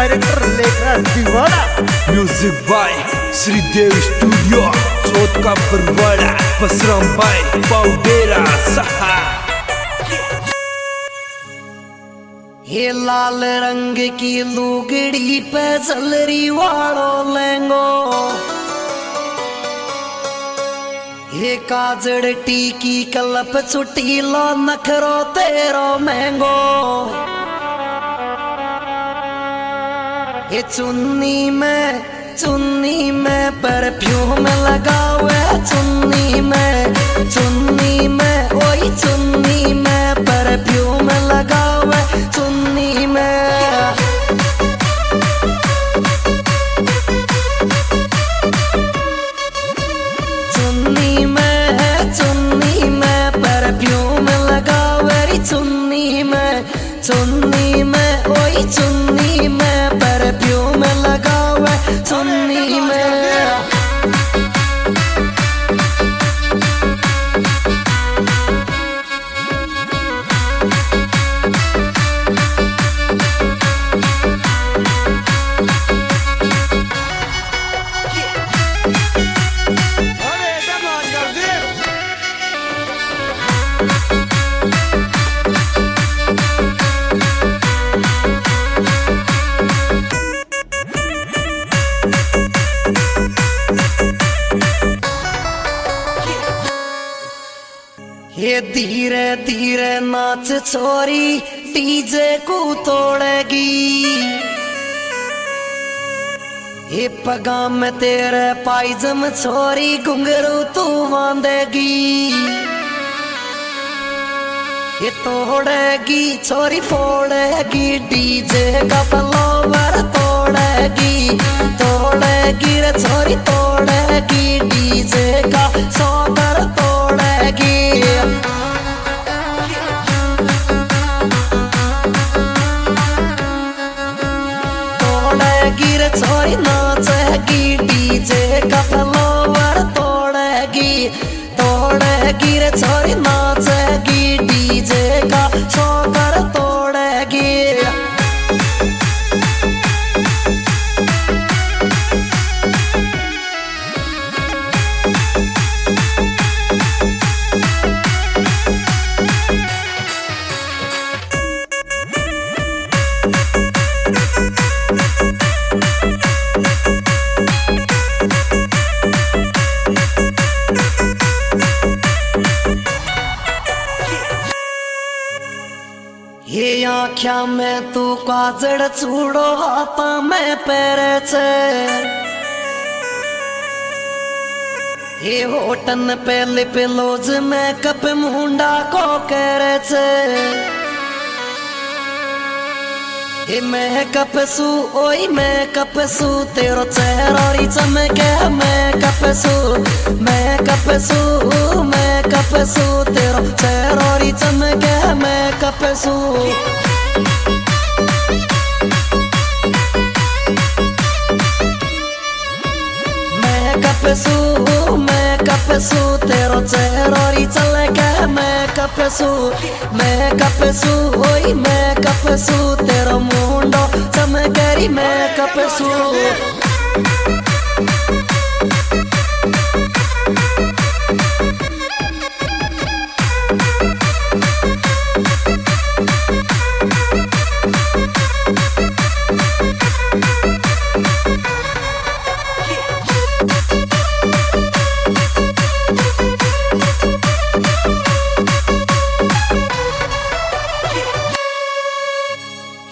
Director Lekhraj Deewana. Music by Shridev studio Chauth ka Parwara Basram bye पाउडेरा सहा। ये लाल रंग की लुगड़ी पे जलरी वालो लेंगो, ये काजड़ टीकी कलप चुटीलो नखरो तेरो महंगो। ये चुन्नी में परफ्यूम लगावे, चुन्नी में ओई चुन्नी में परफ्यूम लगावे, चुन्नी में परफ्यूम लगावे, चुन्नी में ओई चुन्नी में परफ्यूम लगावे, चुन्नी में। ये धीरे धीरे नाच छोरी डीजे को तोड़ेगी, ये पगा में तेरे पायजम छोरी घुंघरू तू बांधेगी। ये तोड़ेगी छोरी फोड़ेगी डीजे का फ्लावर, तोड़ेगी रे छोरी तोड़ेगी डीजे का सौकर, तोड़ेगी। तोड़ेगी रे छोरी नाचेगी डीजे का फ्लावर, तोड़ेगी रे छोरी नाचेगी डीजे का सौकर, तोड़ेगी। ये आँख्या में तू काजड़ चूड़ो हाथा में पैरे छे, ये होटन पे लिप लोज में कप मुंडा को करे छे। ये मैं कपसू ओई मैं कपसू तेरो चेहरा चमके, मैं कपसू तेरो चेहरा चमके, मैं कपसू। मैं कपसू तेरो चेहरा चमके, मैं कपसू ओई मैं कपसू तेरो मुंडो चमकेरी, मैं कपसू।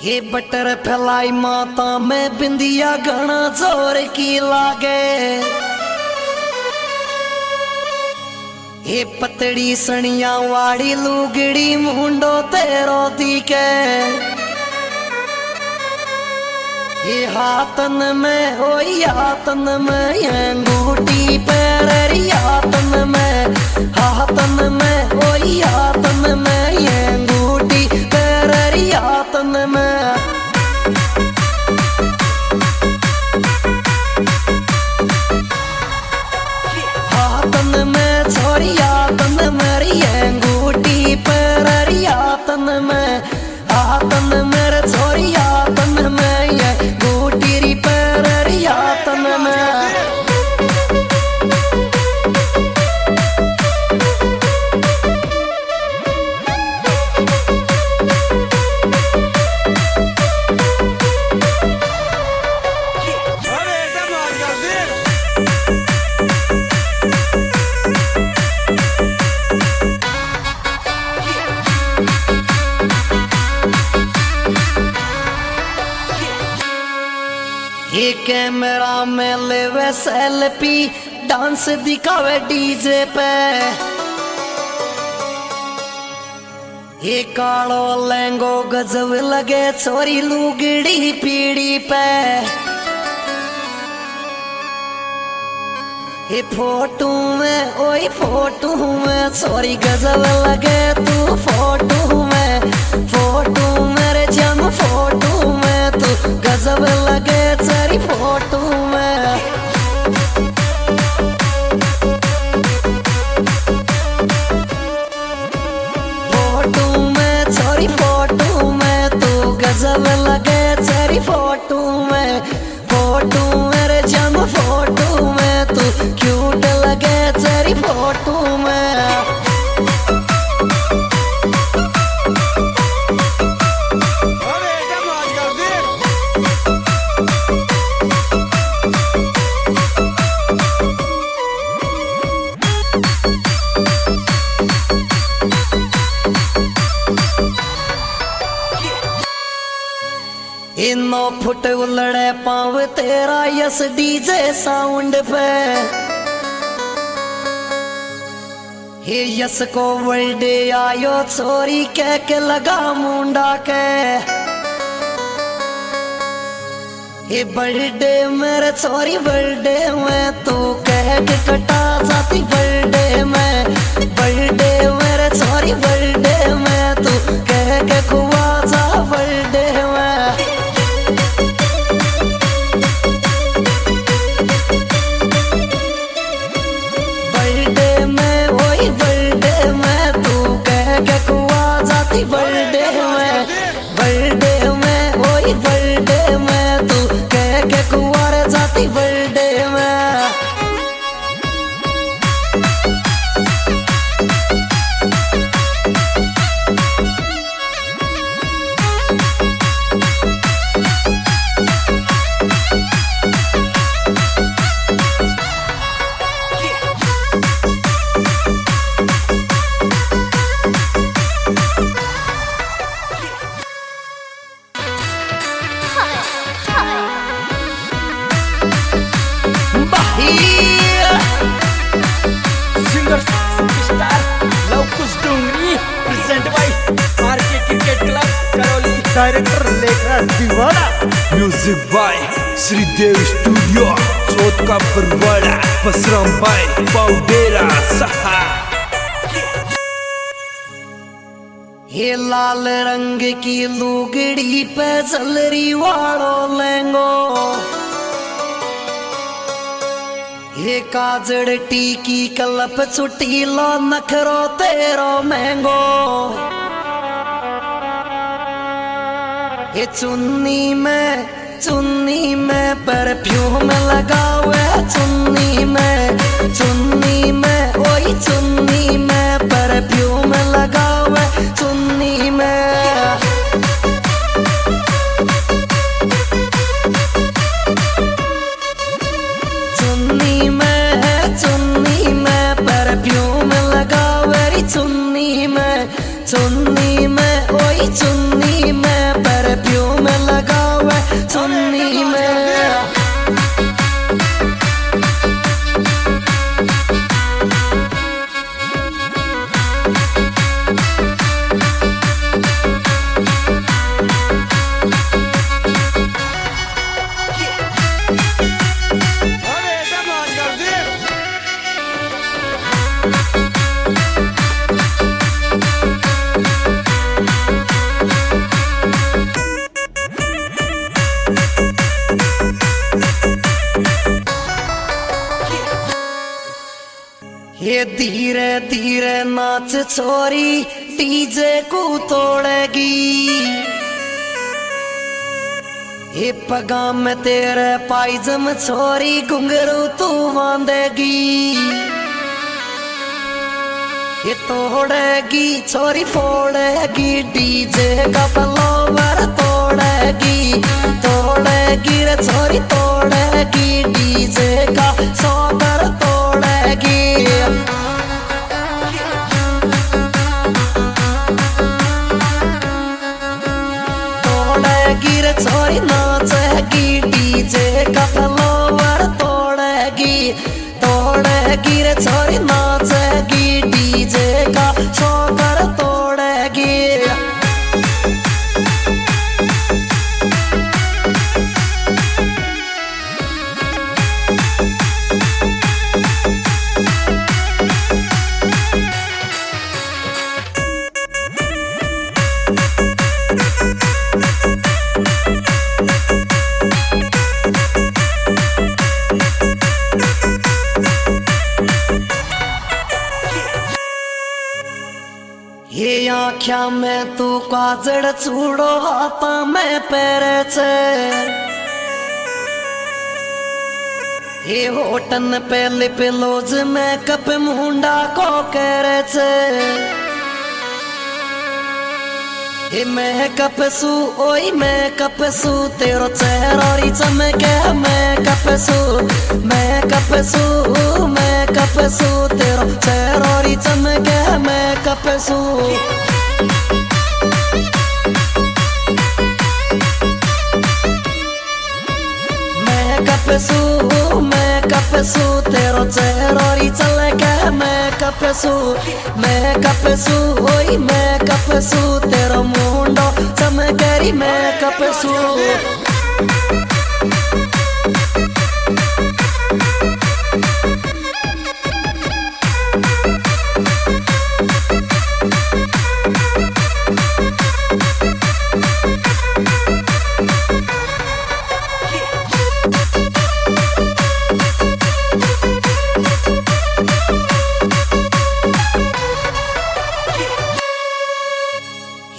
ये बटर फैलाई माता में बिंदिया घना जोर की लागे, ये पतड़ी सनिया वाड़ी लुगड़ी मुंडो तेरो दिखे। ये हाथन में ओई हाथन में अंगूठी पैरी, हाथन में ओई हाथन में अंगूठी पैरी, हाथन में। हाथन में छोरी हाथन मेरी अंगूठी पैरी, हाथन में छोरी हाथन में ये कैमरा में लेवे सेल्फी, डांस दिखावे डीजे पे। ये कालो लहंगो गजब लगे छोरी लुगड़ी पीड़ी पे। ये फोटो में ओई फोटो में छोरी गजब लगे तू फोटो में। फोटो मेरे जम फोटो में तू गजब लगे तेरी फोटो में। फोटो में छोरी फोटो में तू गजब लगे तेरी फोटो में। फोटो मेरे जम फोटो में तू क्यूट लगे तेरी फोटो में। इनो फुट उलड़े पाव तेरा यस डीजे साउंड पे। हे यस को बर्थडे आयो छोरी कह के लगा मुंडा के। हे बर्थडे मेरे छोरी बर्थडे में तू कह के कटा जाती बर्थडे में। बर्थडे मेरे छोरी बर्थडे में तू कह के खुआ जा बर्थडे में। बर्थडे में बर्थडे में वही बर्थडे में तू कह के कुंवारे जाती बर्थडे में। Singer superstar Lavkush Dongri present by RK cricket club Karauli. Director Lekhraj Diwada. Music by Shridev studio Chauth ka Barwara. Basram bye पाउडेरा सहा। ये लाल रंग की लुगड़ी पे जलरी वालो लहंगो। ये काजड़ टीकी कलप चुटीलो नखरो तेरो महंगो। ये चुन्नी में परफ्यूम लगावे चुन्नी में ओई चुन्नी में परफ्यूम लगावे चुन्नी में। चुन्नी में ओई चुन्नी में परफ्यूम लगावे चुन्नी में। ये धीरे धीरे नाच छोरी डीजे को तोड़ेगी। ये पगा में तेरे पायजम छोरी घुंघरू तू बांधेगी। ये तोड़ेगी छोरी फोड़ेगी डीजे का फ्लावर तोड़ेगी। तोड़ेगी रे छोरी तोड़ेगी डीजे का सॉगर तोड़ेगी। तोड़ेगी रे छोरी नाचेगी डीजे आख्या में तू काजड़ चूड़ो हाथा में पैरे छे ये होटन पे लिप लोज में कप मुंडा को करे छे ये मैं कपसू ओई मैं कपसू तेरो चेहरा चमके मैं कपसू मैं कपसू मैं कपसू तेरो चेहरा चमके मैं कपसू मैं कपसू तेरो चेहरा चमके मैं कपसू ओई मैं कपसू तेरो मुंडो चमकेरी मैं कपसू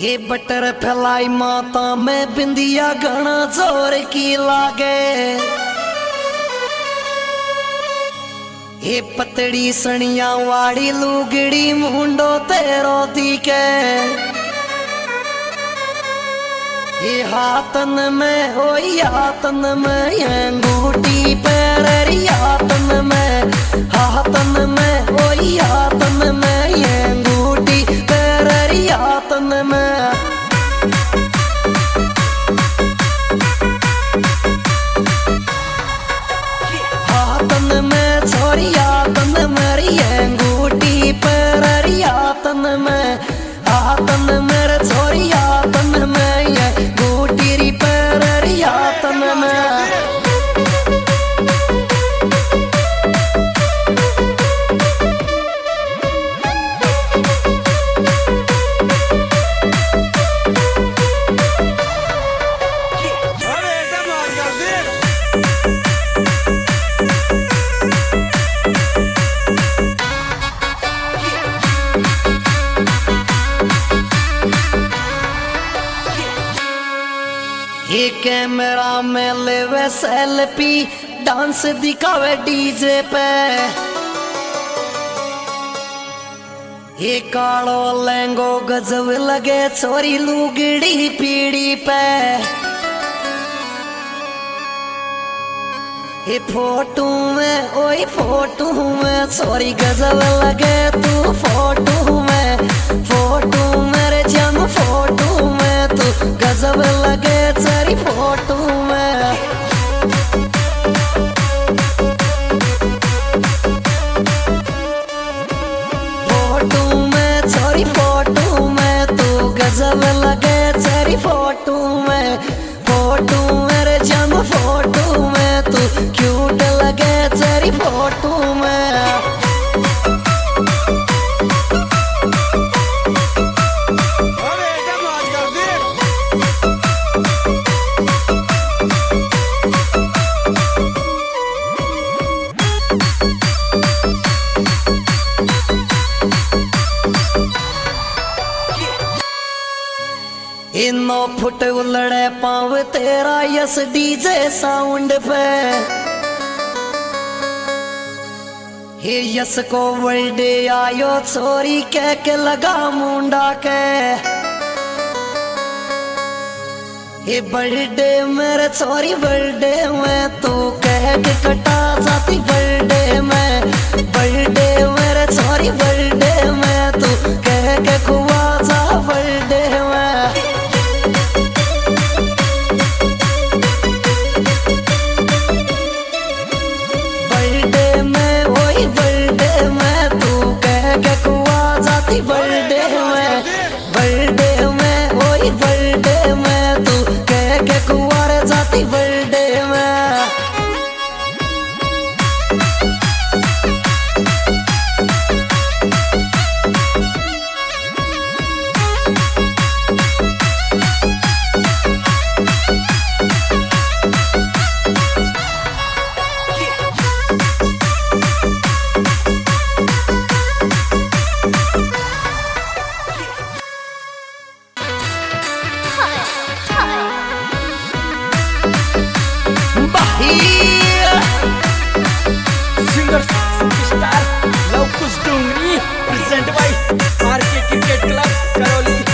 ये बटर फैलाई माता में बिंदिया घना जोर की लागे ये पतड़ी सनिया वाड़ी लुगड़ी मुंडो तेरो दिखे ये हाथन में ओ हाथन में ये अंगूठी पैरी हाथन में ओ हाथन में ये अंगूठी पैरी हाथन में हाथन मेरे छोरी हाथन में ये गोटी पैरी हाथन में ये कैमरा में लेवे सेल्फी डांस दिखावे डीजे पे ये कालो लहंगो गजब लगे छोरी लुगड़ी पीड़ी पे ये फोटो में ओई फोटो में छोरी गजब लगे तू फोटो मेरे जम फोटो में तू गजब लगे तेरी फोटो में छोरी फोटो में तू गजब लगे तेरी फोटो मेरे जम फोटो में तू क्यूट लगे तेरी फोटो में इनो फुट उलड़े पाव तेरा यस डीजे साउंड पे हे यस को वर्ल्डे आयो छोरी कह के लगा मुंडा के हे बर्थडे मेरे छोरी बर्थडे में तू कह के कटा जाती बर्थडे मेरे छोरी बर्थडे में तू कह के खुआ जा बर्थडे में बर्थडे में ओई बर्थडे में तू कह के कुंवारे जाती बर्थडे में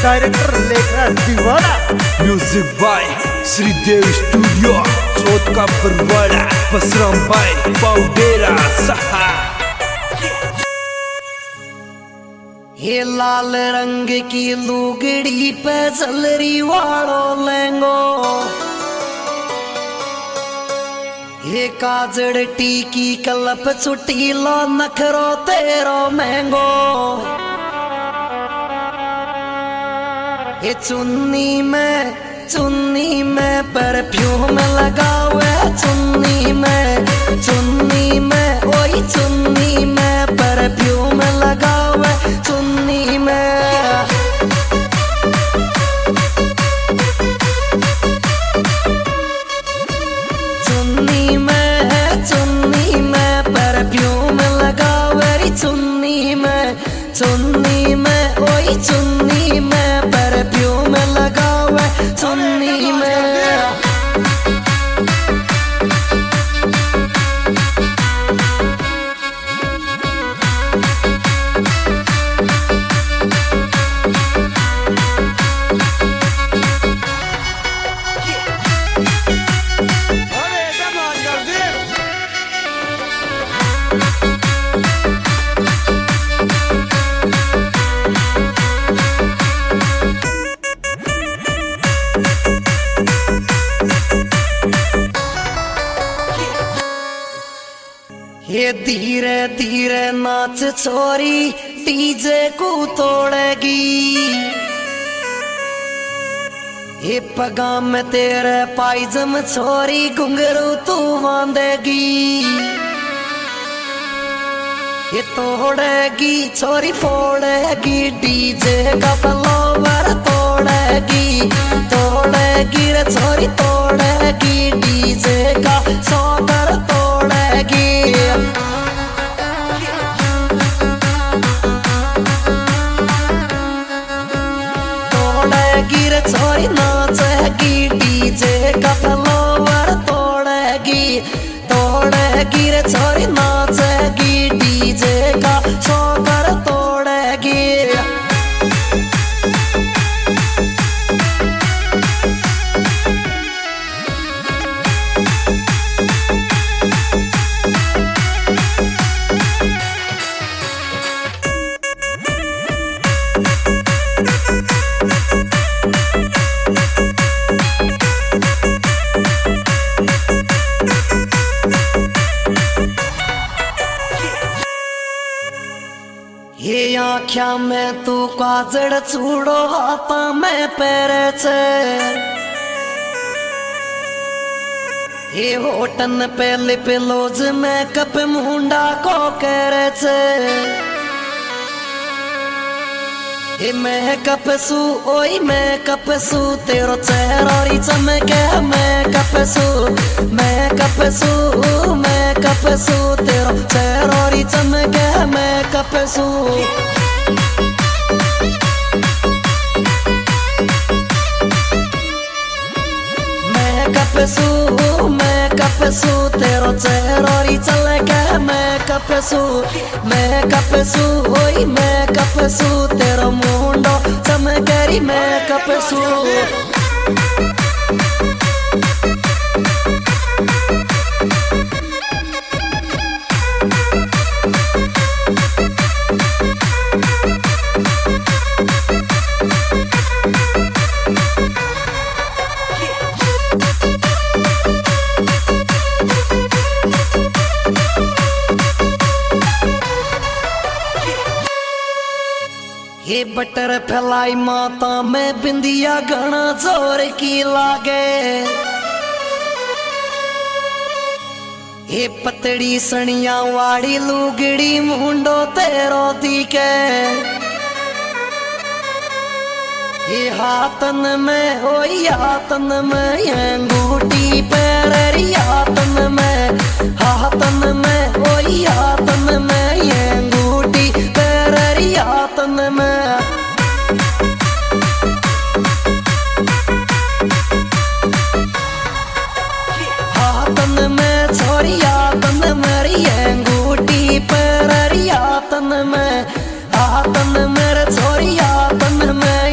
director Lekhraj Diwada. Music by Shridev studio Chauth ka Barwara Basram भाई पाउडेरा सहा। ये लाल रंग की लुगड़ी पे जलरी वालो लेंगो, ये काजड़ टीकी कलप चुटीलो नखरो तेरो महंगो। ये चुन्नी में परफ्यूम लगावे, चुन्नी में ओई चुन्नी में परफ्यूम लगावे, चुन्नी में। चुन्नी में परफ्यूम लगावे री, चुन्नी में ओई चुन्नी में परफ्यूम लगावे, चुन्नी में। ये धीरे धीरे नाच छोरी डीजे को तोड़ेगी, ये पगा में तेरे पायजम छोरी घुंघरू तू बांधेगी। ये तोड़ेगी छोरी फोड़ेगी डीजे का फ्लावर, तोड़ेगी रे छोरी तोड़ेगी डीजे का सौगर तोड़ेगी। तोड़ेगी रे छोरी नाचेगी डीजे का फ्लावर, तोड़ेगी रे छोरी नाचेगी डीजे का सौगर तोड़ेगी। ये आँख्या में तू काजड़ चूड़ो हाथा में पैरे छे, ये होटन पे लिप लोज में कप मुंडा को करे छे। ये मेकअप सू ओई मेकअप सू तेरो चेहरा री चमके, मेकअप सू तेरो चेहरा री चमके, मेकअप सू। मेकअप सू तेरो चेहरा री चमके, मेकअप सू ओई मेकअप सू तेरो मुंडो चमके री, मेकअप सू। ये बटर फैलाई माता में बिंदिया घना जोर की लागे, ये पतड़ी सनिया वाड़ी लुगड़ी मुंडो तेरो दिखे। ये हाथन में ओई हाथन में अंगूठी पैरी, हाथन में ओई हाथन में अंगूठी पैरी, हाथन में। हाथन में छोरी हाथन मेरी अंगूठी पैरी, हाथन में छोरी हाथन में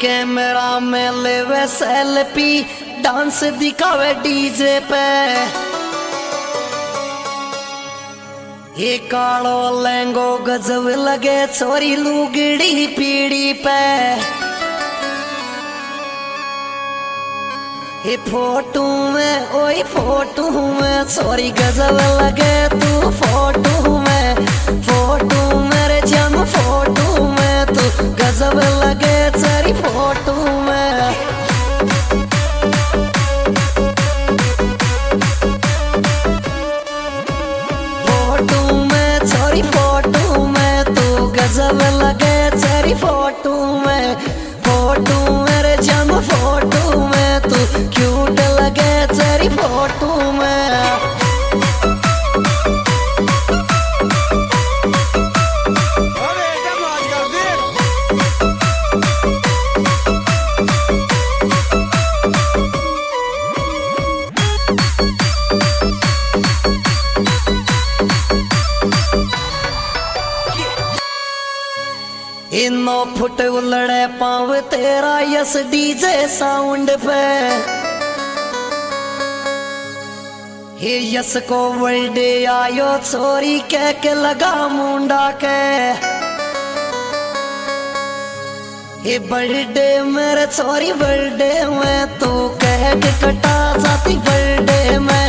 कैमरा में लेवे सेल्फी, डांस दिखावे डीजे पे। ये कालो लहंगो गजब लगे छोरी लुगड़ी पीड़ी पे। ये फोटो में ओई फोटो में छोरी गजब लगे तू फोटो में। फोटो मेरे जम फोटो में तू गजब लगे तेरी फोटो में। फोटो में छोरी फोटो में तू गजब लगे तेरी फोटो में। फोटो मेरे जम फोटो में तू क्यूट लगे तेरी फोटो में। इनो फुट उलड़े पाव तेरा यस डीजे साउंड पे। हे यस को वर्ल्डे आयो छोरी कह के लगा मुंडा के। हे बर्थडे मेरे छोरी बर्थडे में तू कह के कटा जाती बर्थडे में।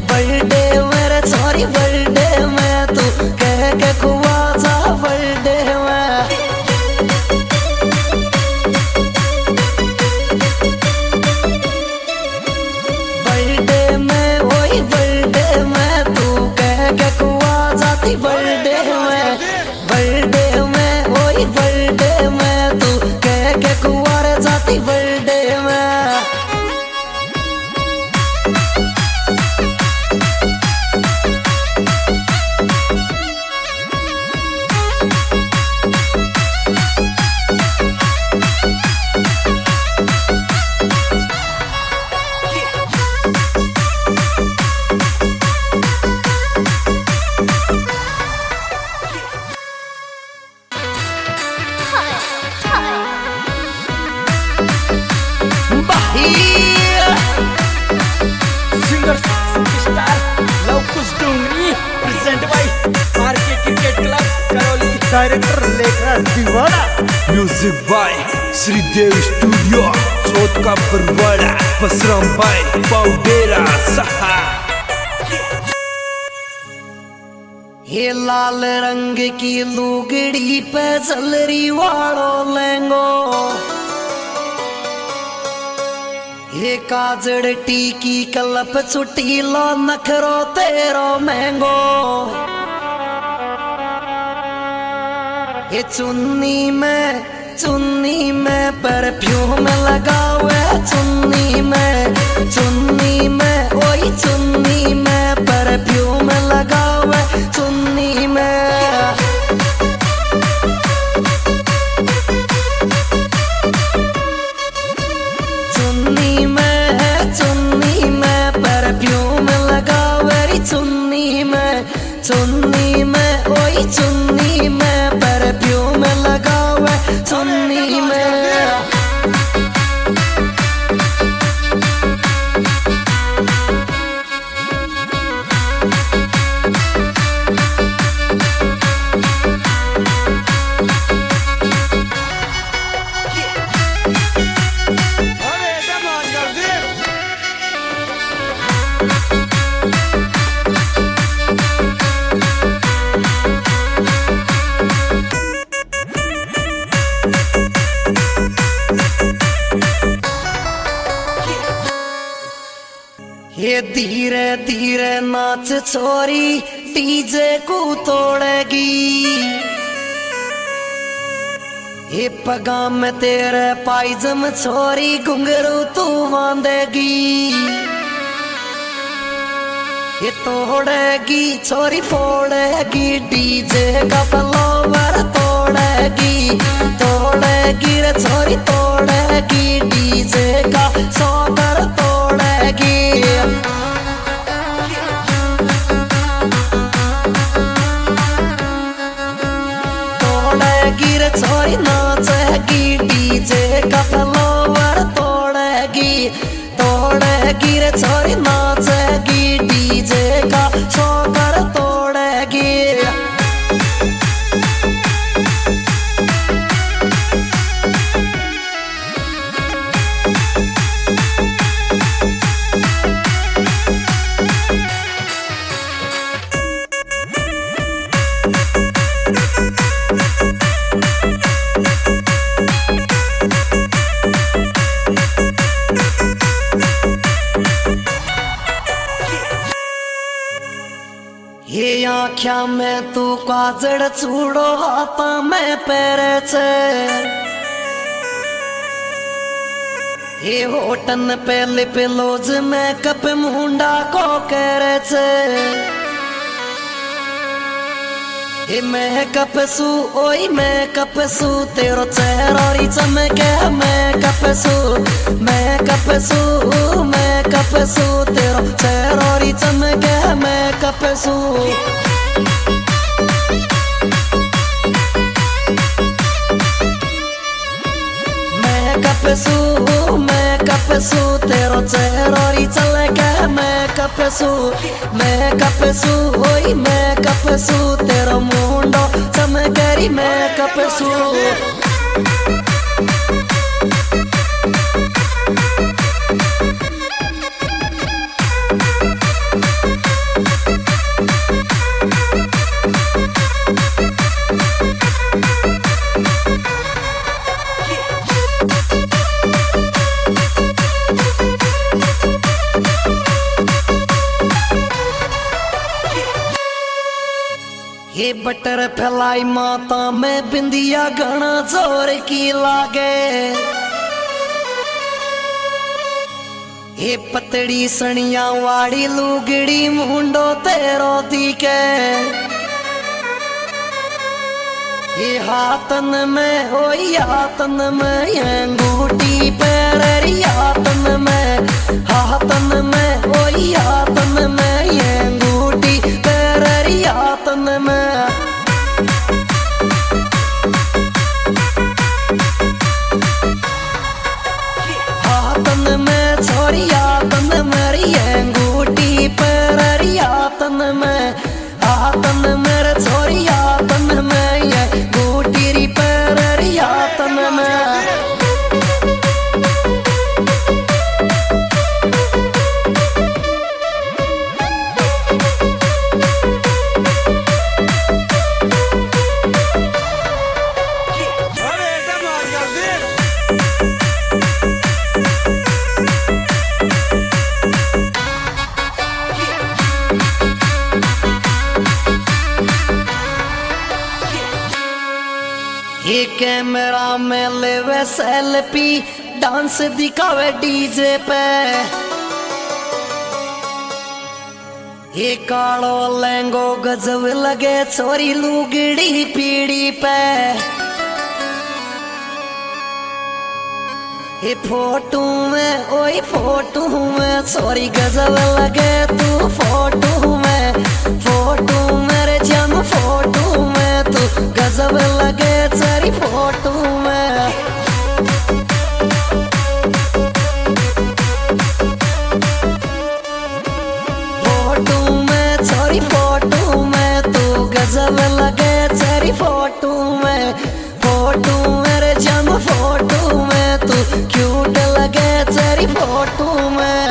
बर्थडे मेरे छोरी बर्थडे में तू कह के खुआ जा बर्थडे में। बर्थडे में बर्थडे में वही बर्थडे में तू कह के कुंवर जाती बर्थडे में। Singer superstar Lavkush Dongri present by RK cricket club Karauli. Director Lekhraj Deewana. Music by Shridev studio Chauth ka Barwara. Basram भाई पाउडेरा सहा। ये लाल रंग की लुगड़ी पे जलरी वालो लहंगो। ये काजड़ टीकी कलप चुटीलो नखरो तेरो महंगो। ये चुन्नी में परफ्यूम लगावे चुन्नी में ओई चुन्नी में परफ्यूम लगावे चुन्नी में। चुन्नी में परफ्यूम लगावे चुन्नी में ओई चुन्नी में परफ्यूम लगावे चुन्नी में। ये धीरे धीरे नाच छोरी डीजे को तोड़ेगी। ये पगा में तेरे पायजम छोरी घुंघरू तू बांधेगी। ये तोड़ेगी छोरी फोड़ेगी डीजे का फ्लावर तोड़ेगी। तोड़ेगी रे छोरी तोड़ेगी डीजे का सॉकर तोड़ेगी। तोड़ेगी रे छोरी नाचेगी डीजे का ये आख्या में तू काजड़ चूड़ो हाथा में पैरे छे ये होटन पे लिप लोज में कप मुंडा को करे छे ये मैं कपसू ओई मैं कपसू तेरो चेहरा री चमके मैं कपसू मैं कपसू मैं कपसू तेरो चेहरा री चमके मैं कपसू मैं कपसू तेरो चेहरा री चमके मैं कपसू ओई मैं कपसू तेरो मुंडो चमकेरी मैं कपसू ये बटर फैलाई माता में बिंदिया घना जोर की लागे ये पतड़ी सनिया वाड़ी लुगड़ी मुंडो तेरो दिखे ये हाथन में ओई हाथन में ये अंगूठी पैरी हाथन में ओई हाथन में ये अंगूठी पैरी हाथन में छोरी हाथन मेरी अंगूठी पैरी हाथन मेरे छोरी हाथन में ये अंगूठी री पैरी हाथन में ये कैमरा में लेवे सेल्फी डांस दिखावे डीजे पे ये कालो लहंगो गजब लगे छोरी लुगड़ी पीड़ी पे ये फोटो में ओई फोटो में छोरी गजब लगे तू फोटो मेरे जम फोटो में तू गजब लगे तेरी फोटो में छोरी फोटो में तू गजब लगे तेरी फोटो मेरे जम फोटो में तू क्यूट लगे तेरी फोटो में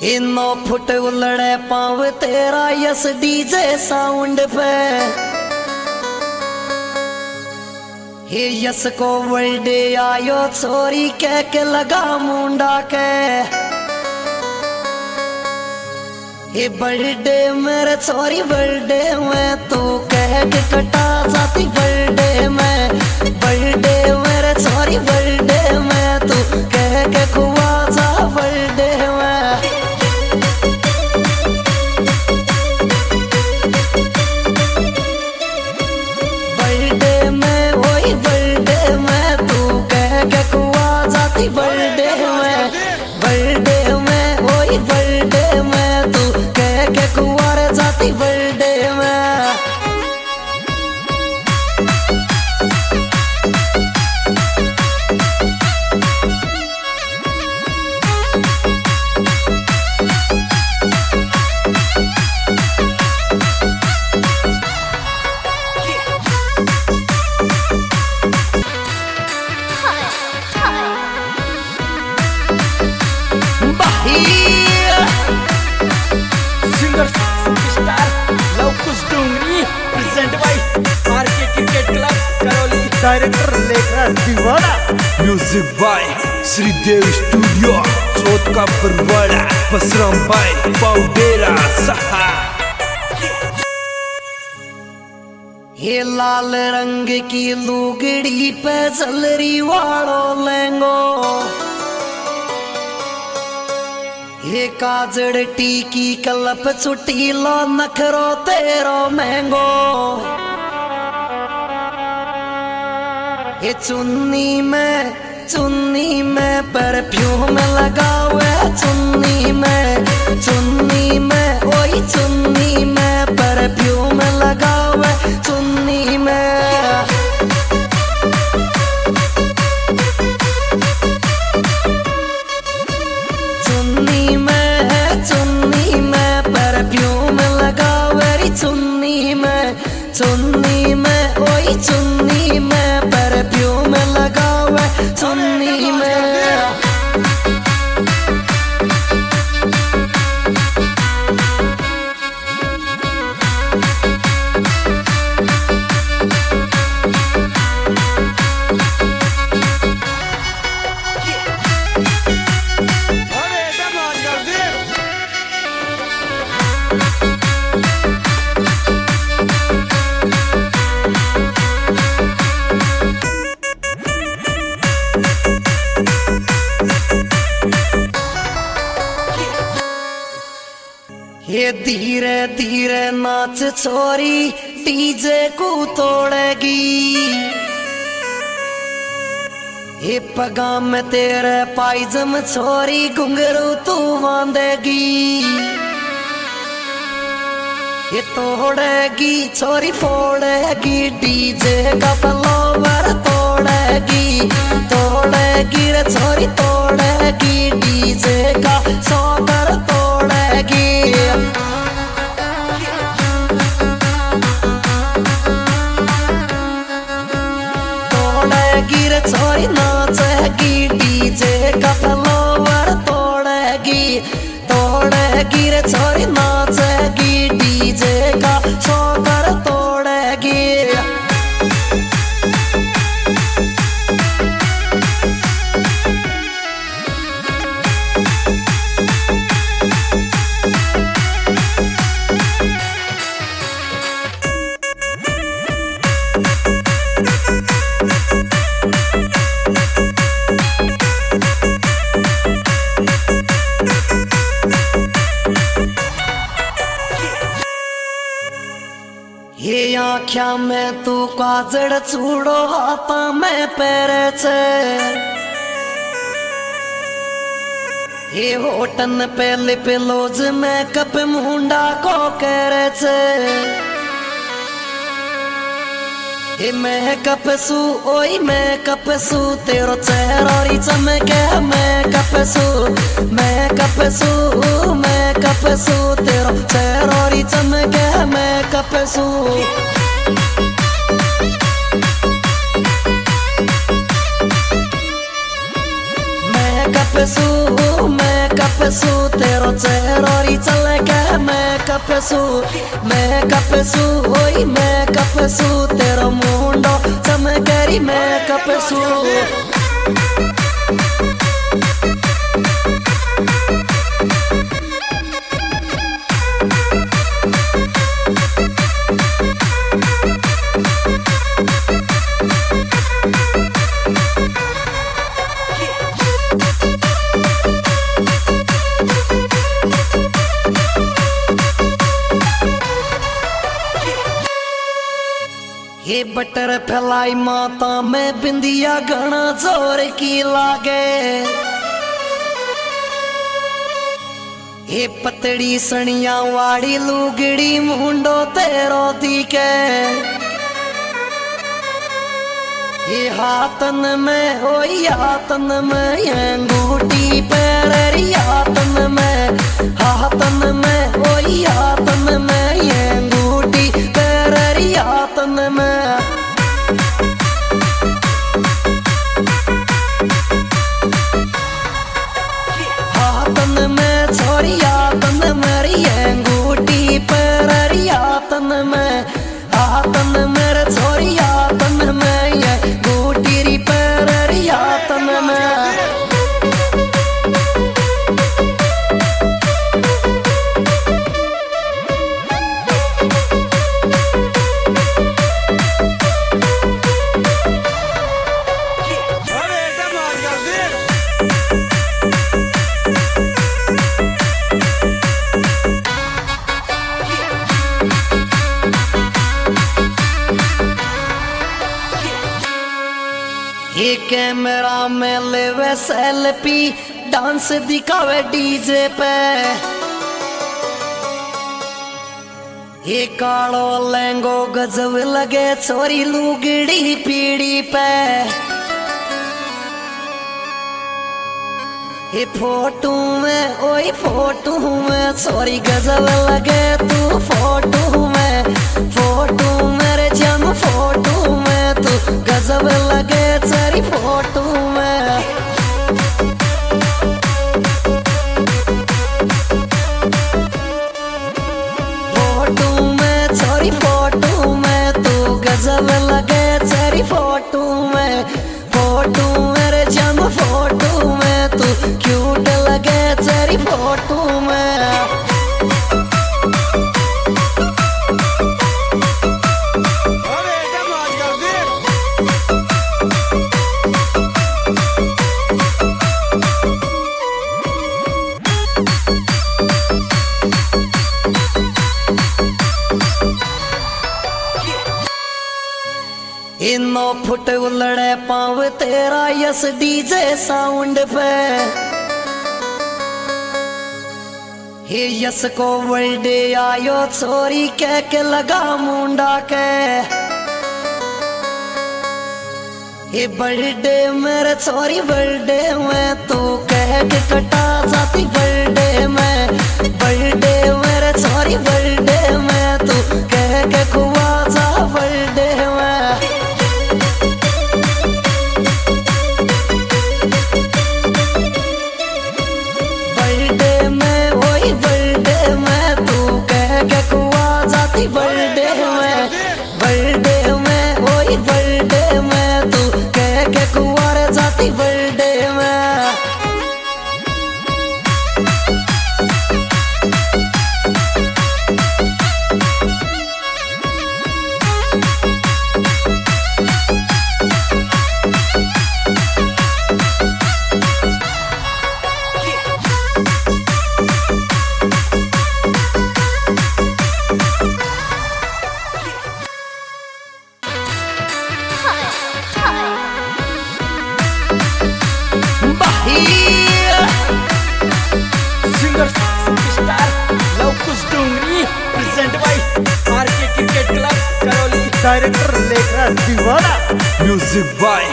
इनो फुट उलड़े पाव तेरा यस डीजे साउंड पे ये यस को वर्ल्डे आयो छोरी कह के लगा मुंडा के ये बर्थडे मेरे छोरी बर्थडे में तू कह के कटा जाती बर्थडे मेरे छोरी बर्थडे में तू कह के खुआ जा बर्थडे में बर्थडे में ओई बर्थडे में तू कह के कुंवारे जाती बर्थडे में director Lekhraj Diwada. Music by Shridev studio Chauth ka Barwara Basram भाई पाउडेरा सहा। ये लाल रंग की लुगड़ी पे जलरी वालो लेंगो, ये काजड़ टीकी कलप चुटीलो नखरो तेरो महंगो। ये चुन्नी में परफ्यूम लगावे, चुन्नी में ओई चुन्नी में परफ्यूम लगावे, चुन्नी में। चुन्नी में परफ्यूम लगावे, चुन्नी में ओई चुन्नी में परफ्यूम लगावे, चुन्नी में। ये धीरे धीरे नाच छोरी डीजे को तोड़ेगी, ये पगा में तेरे पायजम छोरी घुंघरू तू बांधेगी। ये तोड़ेगी छोरी फोड़ेगी डीजे का फ्लावर तोड़ेगी रे छोरी तोड़ेगी डीजे का सौगर तोड़ेगी। तोड़ेगी रे छोरी नाचेगी डीजे का फ्लावर तोड़ेगी रे छोरी नाचेगी डीजे का सौगर तोड़ेगी। ये आँख्या में तू काजड़ चूड़ो हाथा में पैरे छे, ये होटन पे लिप लोज में कप मुंडा को करे छे। ये मैं कपसू ओई मैं कपसू तेरो चेहरा चमके, मैं कपसू तेरो चेहरा चमके, मैं कपसू। मैं कपसू तेरो चेहरा चमके, मैं कपसू ओई मैं कपसू तेरो मुंडो चमकेरी, मैं कपसू। ये बटर फैलाई माता में बिंदिया घना जोर की लागे, ये पतड़ी सनिया वाड़ी लुगड़ी मुंडो तेरो दिखे। ये हाथन में ओई हाथन में अंगूठी पैरी, हाथन में ओई हाथन में अंगूठी पैरी, हाथन में। हाथन में छोरी हाथन मेरी अंगूठी पैरी, हाथन में छोरी हाथन में में ये कैमरा में लेवे सेल्फी डांस दिखावे डीजे पे ये कालो लहंगो गजब लगे छोरी लुगड़ी पीड़ी पे ये फोटो में ओए फोटो में छोरी गजब लगे तू फोटो मेरे जम फोटो में तू गजब लगे तेरी फोटो में छोरी फोटो में तू गजब लगे तेरी फोटो मेरे जम फोटो में तू क्यूट लगे तेरी फोटो में इनो फुट उलड़े पाव तेरा यस डीजे साउंड पे हे यस को वर्ल्डे आयो छोरी कह के लगा मुंडा के हे बर्थडे मेरे छोरी बर्थडे में तू कह के कटा जाती बर्थडे मेरे छोरी बर्थडे में तू कह के खुआ जा बर्थडे में बर्थडे में वही बर्थडे में तू कह के कुंवार जाती बर्थडे में singer star Lavkush Dongri present by RK cricket club Karauli director Lekhraj Deewana music by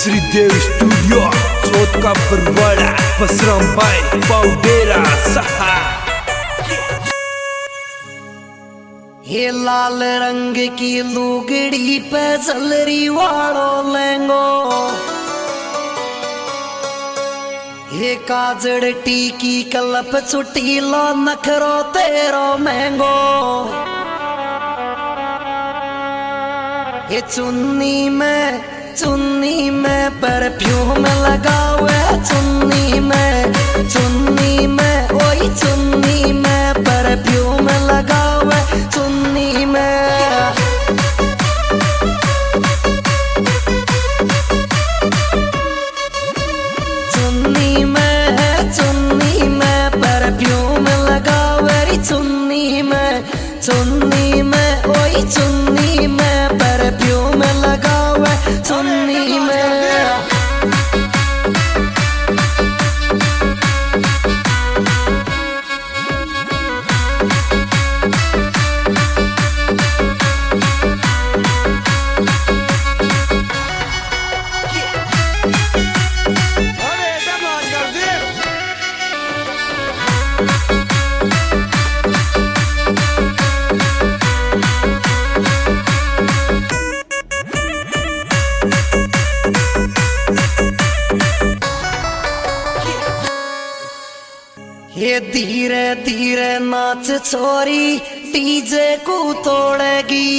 Shridev studio Chauth ka Barwara Basram bye पाउडेरा सहा ये लाल रंग की लुगड़ी पे जलरी वालो लहंगो ये काजड़ टीकी कलप चुटीलो नखरो तेरो महंगो ये चुन्नी में परफ्यूम लगावे चुन्नी में ओई चुन्नी में परफ्यूम लगावे चुन्नी में परफ्यूम लगावे चुन्नी में ओई चुन्नी में परफ्यूम लगावे चुन्नी में ये धीरे धीरे नाच छोरी डीजे को तोड़ेगी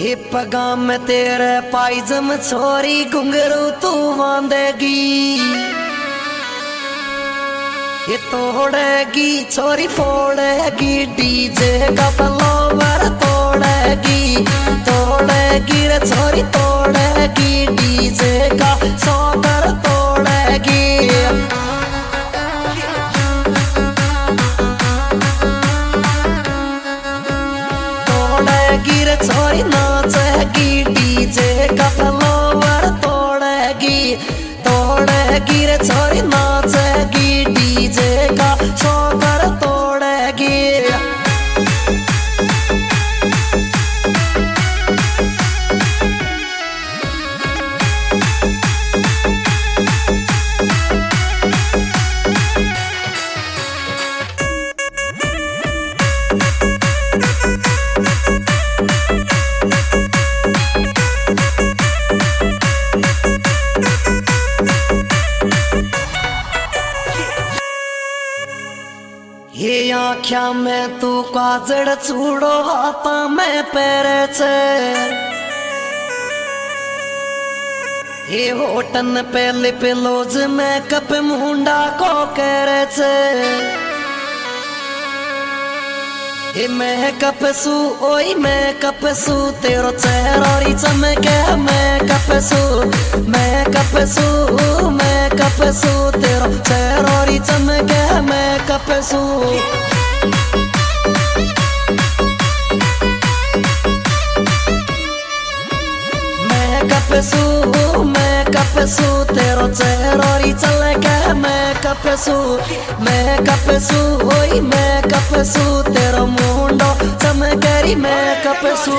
ये पगा में तेरे पाइजम छोरी घुंघरू तू बांधेगी, ये तोड़ेगी छोरी फोड़ेगी, डीजे का फ्लोवर तोड़ेगी, तोड़ेगी रे छोरी तोड़ेगी, डीजे का सौगर तोड़ेगी। तोड़ेगी रे छोरी नाचेगी, डीजे का फ्लोवर तोड़ेगी, तोड़ेगी रे छोरी नाचेगी, डीजे का सौगर तोड़ेगी। ये आँख्या में तू काजड़ चूड़ो हाथा में पैरे छे, ये होटन पे लिप लोज में कप मुंडा को करे छे, ये मैं कपसू ओई मैं कपसू तेरो चेहरा चमके मैं कपसू, मैं कपसू मैं कपसू तेरो चेहरा चमके मैं कपसू। मैं कपसू तेरो चेहरा चमके मैं कपसू, मैं कपसू ओई मैं कपसू तेरो मुंडो चमकेरी मैं कपसू।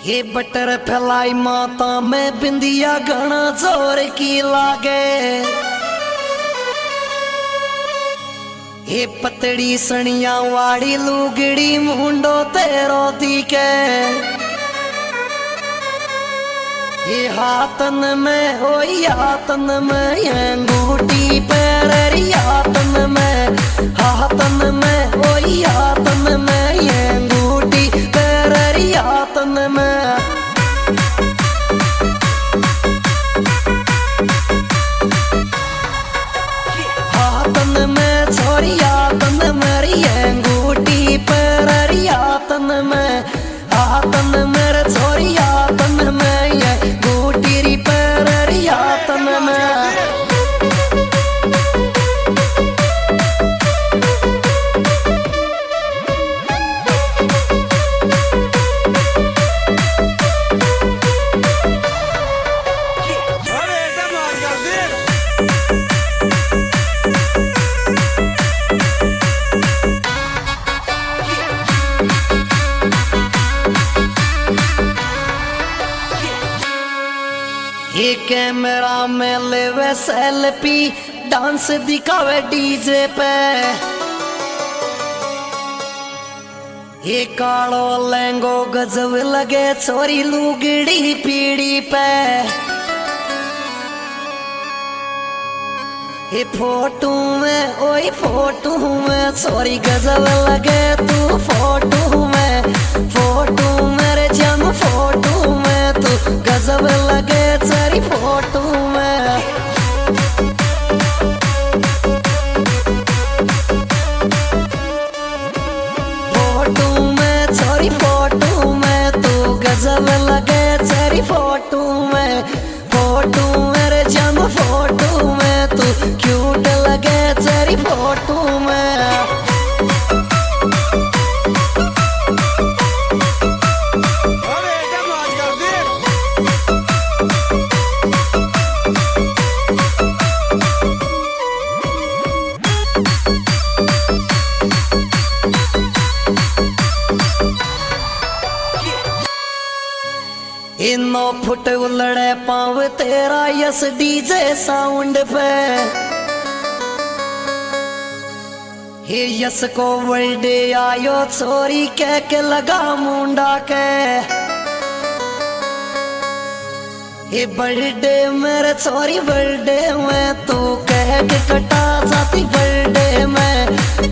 ये बटर फैलाई माता में बिंदिया घना जोर की लागे, ये पतड़ी सनिया वाड़ी लुगड़ी मुंडो तेरो दिखे, ये हाथन में ओई हाथन में ये अंगूठी पैरी हाथन में, हाथन में ओई हाथन में ये अंगूठी पैरी हाथन में। हाथन में छोरी हाथन मेरी अंगूठी पैरी हाथन में, हाथन मेरे छोरी हाथन में ये अंगूठी री पैरी हाथन में। ये कैमरा में लेवे सेल्फी डांस दिखावे डीजे पे, ये कालो लहंगो गजब लगे छोरी लुगड़ी पीड़ी पे, ये फोटो में ओई फोटो में छोरी गजब लगे तू फोटो में, फोटो मेरे जम फोटो में तू गजब लगे तेरी फोटो में। फोटो में छोरी फोटो में तू गजब लगे तेरी फोटो में, फोटो मेरे जम फोटो में तू क्यूट लगे तेरी फोटो में। इन फुट उलड़े पाव तेरा यस डीजे साउंड पे। हे यस को वर्ल्डे आयो छोरी कह के लगा मुंडा के। हे बर्थडे मेरे छोरी बर्थडे में तू कह के कटा जाती बर्थडे में।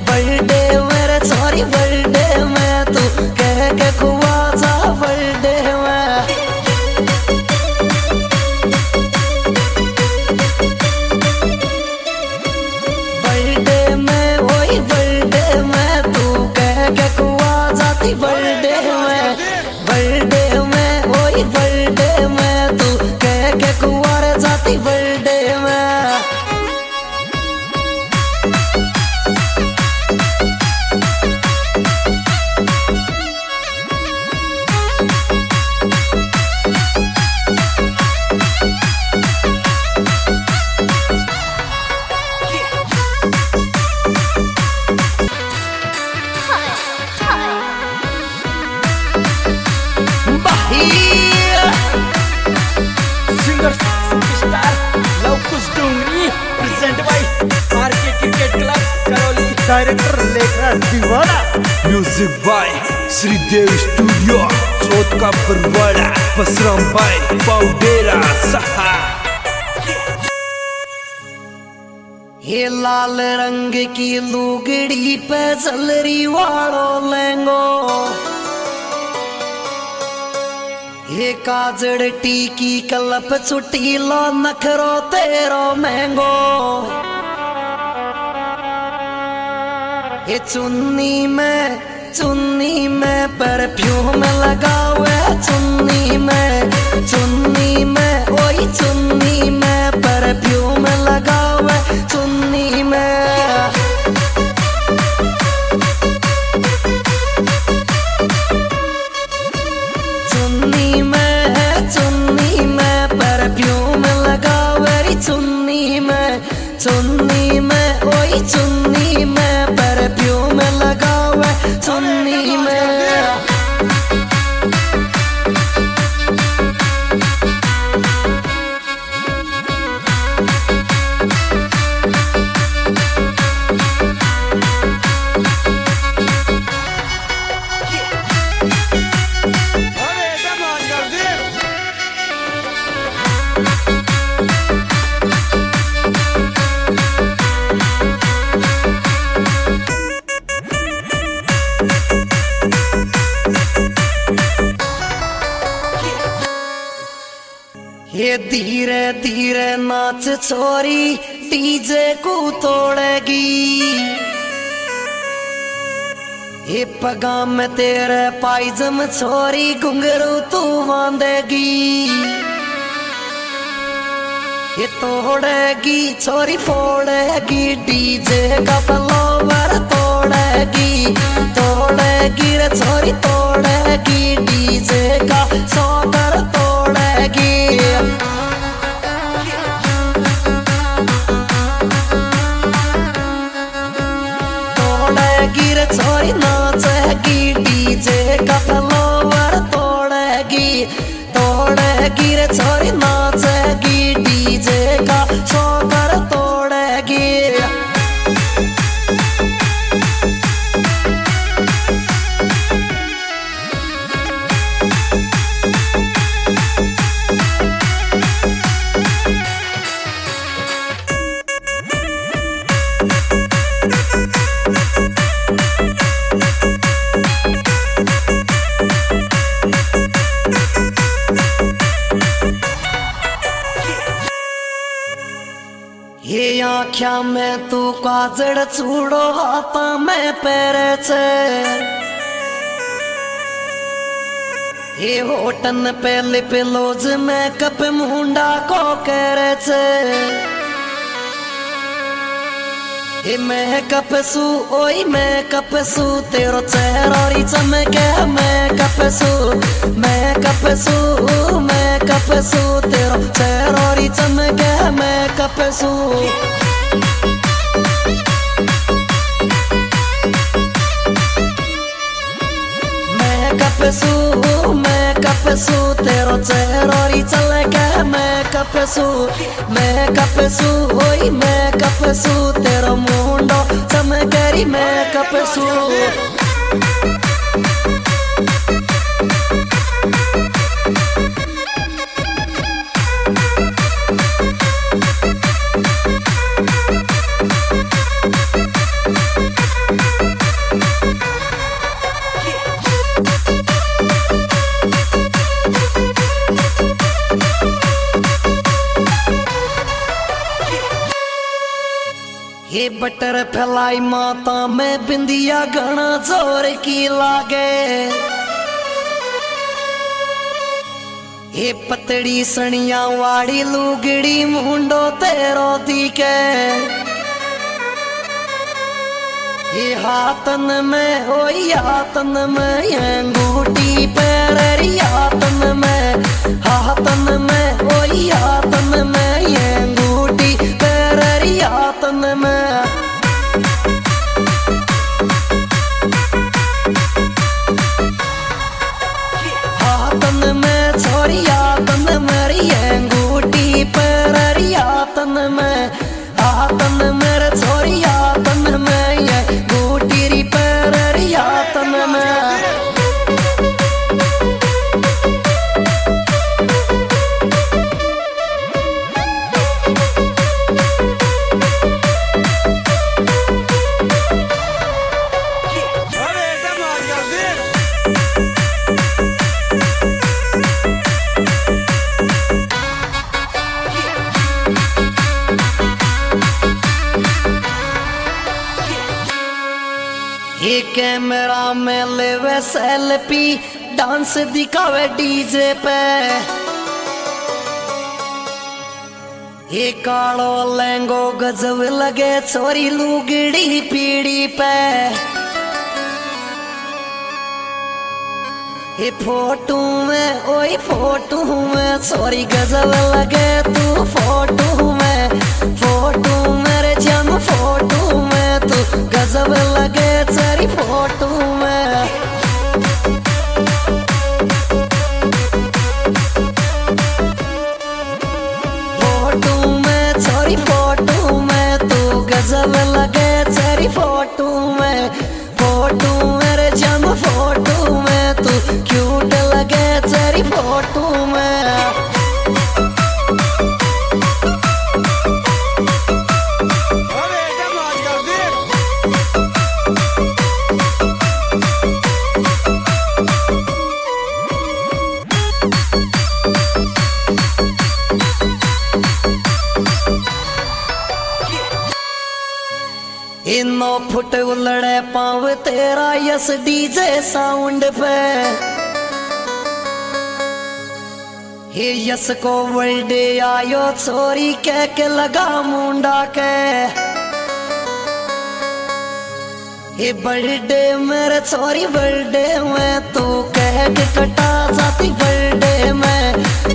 बर्थडे मेरे छोरी बर्थडे में तू कह के खुआ जा बर्थडे में। बर्थडे में वही बर्थडे में तू कह के खुआ जाती बर्थडे में। बर्थडे में वही बर्थडे में तू कह के कुंवारे जाती बर्थडे में। सिंगर स्टार लव कुछ Dungri present by RK cricket club Karauli. Director Lekhraj Deewana. Music by Shridev studio Chauth ka Parwara Basram भाई पाउडेरा सहा। ये लाल रंग की लुगड़ी पे जलरी वालो लेंगो। ये काजड़ टीकी कलप चुटी लो नखरो तेरो महंगो। ये चुन्नी में परफ्यूम लगा हुआ चुन्नी में ओई चुन्नी में परफ्यूम लगा हुआ चुन्नी में। चुन्नी में ओई चुन्नी में परफ्यूम लगा हुआ चुन्नी में। ये धीरे धीरे नाच छोरी डीजे को तोड़ेगी। ये पगा में तेरे पायजम छोरी घुंघरू तू बांधेगी। ये तोड़ेगी छोरी फोड़ेगी डीजे का फ्लोवर तोड़ेगी। तोड़ेगी रे छोरी तोड़ेगी डीजे का सौगर तोड़ेगी। तोड़ेगी रे छोरी नाचेगी डीजे का फ्लोवर तोड़ेगी। तोड़ेगी रे छोरी नाचेगी डीजे का सौगर तोड़ेगी। ये आँख्या में तू काजड़ चूड़ो हाथा में पैरे छे। ये होटन पे लिप लोज में कप मुंडा को करे छे। ये मेकअप सू ओई मेकअप सू तेरो चेहरा चमके मेकअप सू मेकअप सू मेकअप सू तेरो चेहरा चमके मेकअप सू। मेकअप सू मेकअप सू तेरो चेहरोरी चले के मैं कपसू होई मैं कपसू तेरो मुंडो चमकरी मैं कपसू ये बटर फैलाई माता में बिंदिया घना जोर की लागे ये पतड़ी सनिया वाड़ी लुगड़ी मुंडो तेरो दिखे ये हाथन में हो यातन में अंगूठी पैरी हाथन में हो यातन में अंगूठी पैरी हाथन में यातन मेरी अंगूठी पैरी हाथन में मेरे छोरी यातन में ये अंगूठी री पैरी हाथन में ये कैमरा में लेवे सेल्फी डांस दिखावे डीजे पे ये कालो लहंगो गजब लगे छोरी लुगड़ी पीड़ी पे ये फोटो में ओए फोटो में छोरी गजब लगे तू फोटो मेरे जम फोटो में तू गजब लगे तेरी फोटो में छोरी फोटो में तू गजब लगे तेरी फोटो मेरे जम फोटो में तू क्यूट लगे तेरी फोटो में इनो फुट उलड़े पाव तेरा यस डीजे साउंड पे हे यस को वर्ल्डे आयो छोरी कह के लगा मुंडा के हे बर्थडे मेरे छोरी बर्थडे में तू कह के कटा जाती बर्थडे में